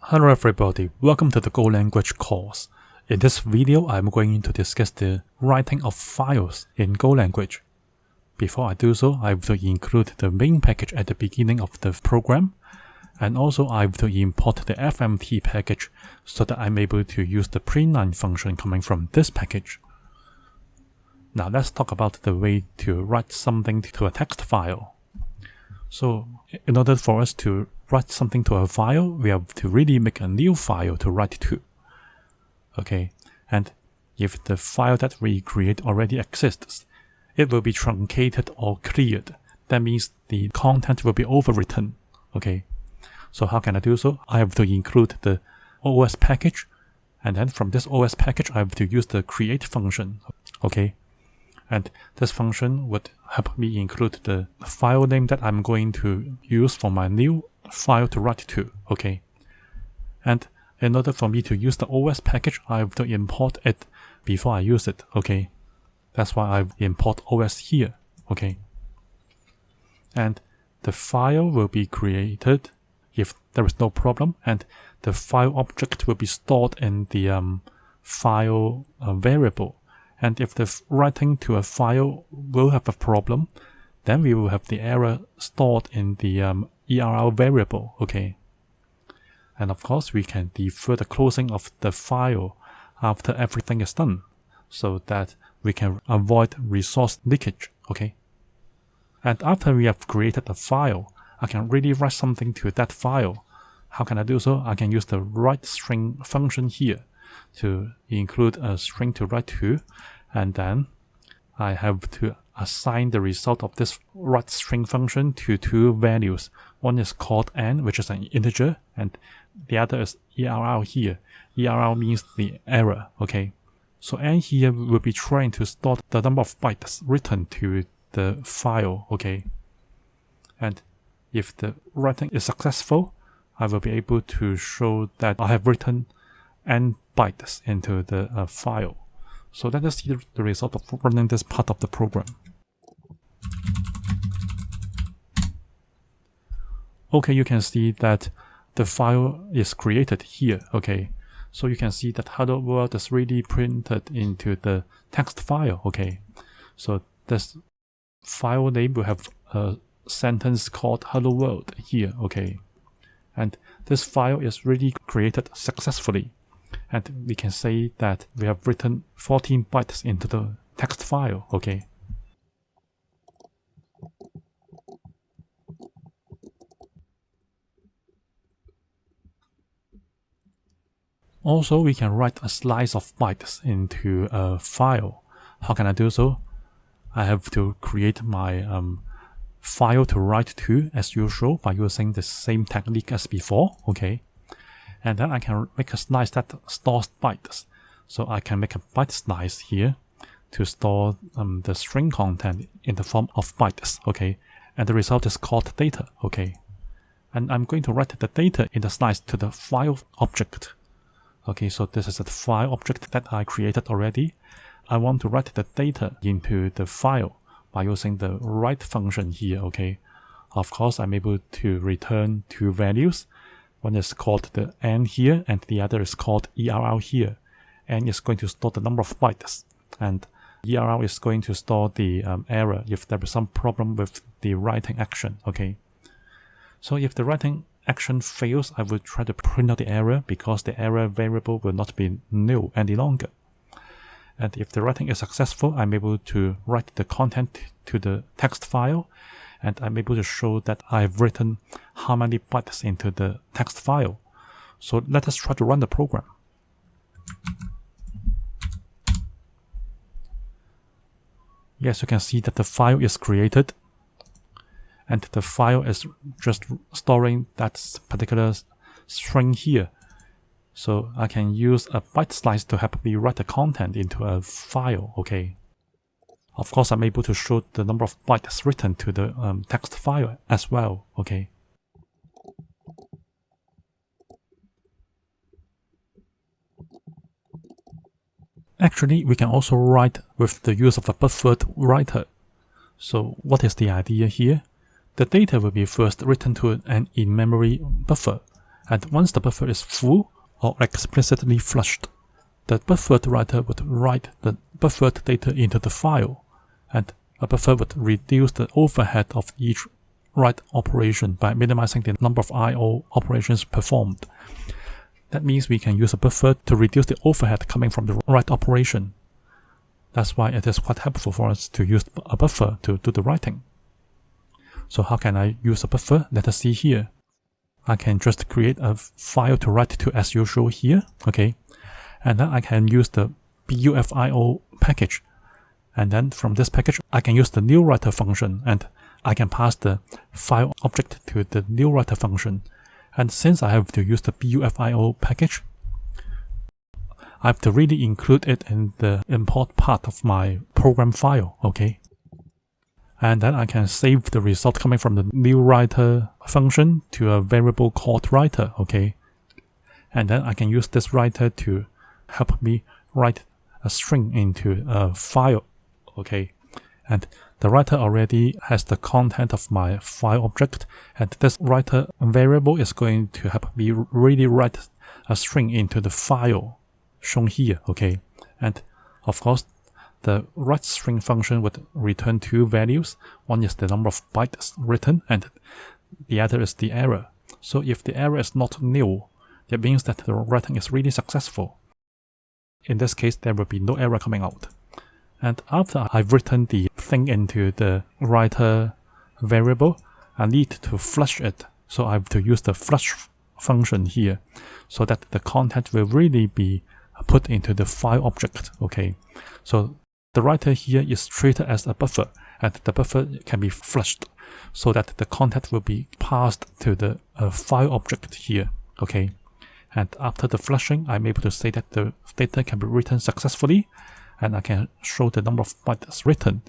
Hello everybody, welcome to the Go language course. In this video, I'm going to discuss the writing of files in Go language. Before I do so, I have to include the main package at the beginning of the program, and also I have to import the fmt package so that I'm able to use the printline function coming from this package. Now let's talk about the way to write something to a text file. So in order for us to write something to a file, we have to really make a new file to write to. Okay, and if the file that we create already exists, it will be truncated or cleared. That means the content will be overwritten. Okay, so how can I do so? I have to include the OS package, and then from this OS package, I have to use the create function. Okay, and this function would help me include the file name that I'm going to use for my new file to write to. Okay, and in order for me to use the OS package, I have to import it before I use it. Okay, that's why I import OS here. Okay, and the file will be created if there is no problem, and the file object will be stored in the file variable. And if the writing to a file will have a problem, then we will have the error stored in the ERR variable. Okay, and of course we can defer the closing of the file after everything is done, so that we can avoid resource leakage. Okay, and after we have created a file, I can really write something to that file. How can I do so? I can use the write string function here to include a string to write to, and then I have to assign the result of this write string function to two values. One is called n, which is an integer, and the other is ERR here. ERR means the error. Okay, so n here will be trying to store the number of bytes written to the file. Okay, and if the writing is successful, I will be able to show that I have written n bytes into the file. So let us see the result of running this part of the program. Okay, you can see that the file is created here. Okay, so you can see that hello world is really printed into the text file. Okay, so this file name will have a sentence called hello world here. Okay, and this file is really created successfully. And we can say that we have written 14 bytes into the text file. Okay. Also, we can write a slice of bytes into a file. How can I do so? I have to create my file to write to as usual by using the same technique as before. Okay. And then I can make a slice that stores bytes. So I can make a byte slice here to store the string content in the form of bytes. Okay, and the result is called data. Okay, and I'm going to write the data in the slice to the file object. Okay, so this is a file object that I created already. I want to write the data into the file by using the write function here. Okay, of course I'm able to return two values. One is called the n here, and the other is called ERR here. N is going to store the number of bytes, and ERR is going to store the error if there is some problem with the writing action. Okay, so if the writing action fails, I will try to print out the error because the error variable will not be null any longer. And if the writing is successful, I'm able to write the content to the text file, and I'm able to show that I've written how many bytes into the text file. So let us try to run the program. Yes, you can see that the file is created, and the file is just storing that particular string here. So I can use a byte slice to help me write the content into a file. Okay. Of course, I'm able to show the number of bytes written to the text file as well. Okay. Actually, we can also write with the use of a buffered writer. So what is the idea here? The data will be first written to an in-memory buffer, And once the buffer is full or explicitly flushed, the buffered writer would write the buffered data into the file, and a buffer would reduce the overhead of each write operation by minimizing the number of I/O operations performed. That means we can use a buffer to reduce the overhead coming from the write operation. That's why it is quite helpful for us to use a buffer to do the writing. So how can I use a buffer? Let us see here. I can just create a file to write to as usual here, okay? And then I can use the bufio package. And then from this package, I can use the new writer function, and I can pass the file object to the new writer function. And since I have to use the bufio package, I have to really include it in the import part of my program file, okay? And then I can save the result coming from the new writer function to a variable called writer, okay? And then I can use this writer to help me write a string into a file, okay? And the writer already has the content of my file object, and this writer variable is going to help me really write a string into the file shown here, okay? And of course, the write string function would return two values. One is the number of bytes written, and the other is the error. So if the error is not nil, that means that the writing is really successful. In this case, there will be no error coming out. And after I've written the thing into the writer variable, I need to flush it. So I have to use the flush function here so that the content will really be put into the file object, okay? So the writer here is treated as a buffer, and the buffer can be flushed so that the content will be passed to the file object here, okay? And after the flushing, I'm able to say that the data can be written successfully, and I can show the number of bytes written,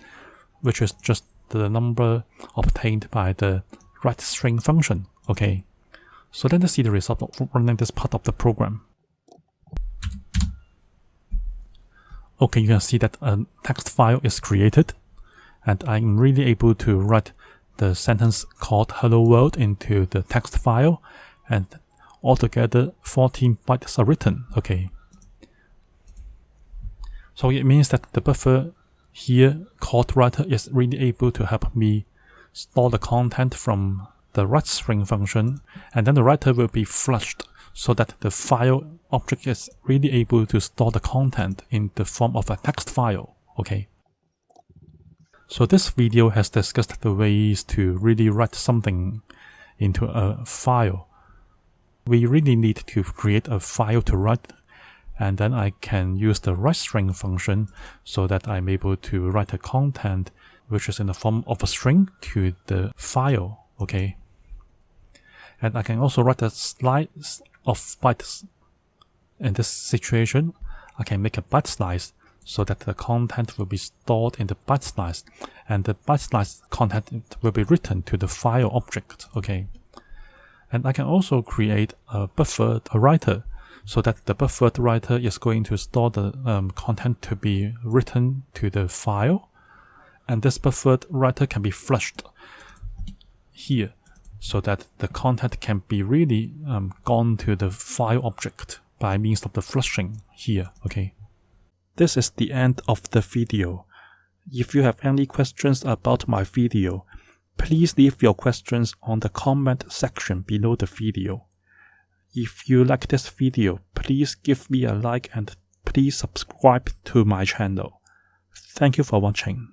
which is just the number obtained by the write string function, okay? So let us see the result of running this part of the program. Okay, you can see that a text file is created, and I'm really able to write the sentence called hello world into the text file, and altogether 14 bytes are written, okay. So it means that the buffer here called writer is really able to help me store the content from the write string function, and then the writer will be flushed so that the file object is really able to store the content in the form of a text file, okay? So this video has discussed the ways to really write something into a file. We really need to create a file to write, and then I can use the write string function so that I'm able to write a content which is in the form of a string to the file, okay? And I can also write a slice of bytes. In this situation, I can make a byte slice so that the content will be stored in the byte slice, and the byte slice content will be written to the file object, okay? And I can also create a buffered writer so that the buffered writer is going to store the content to be written to the file, and this buffered writer can be flushed here so that the content can be really gone to the file object by means of the flushing here, okay? This is the end of the video. If you have any questions about my video, please leave your questions on the comment section below the video. If you like this video, please give me a like and please subscribe to my channel. Thank you for watching.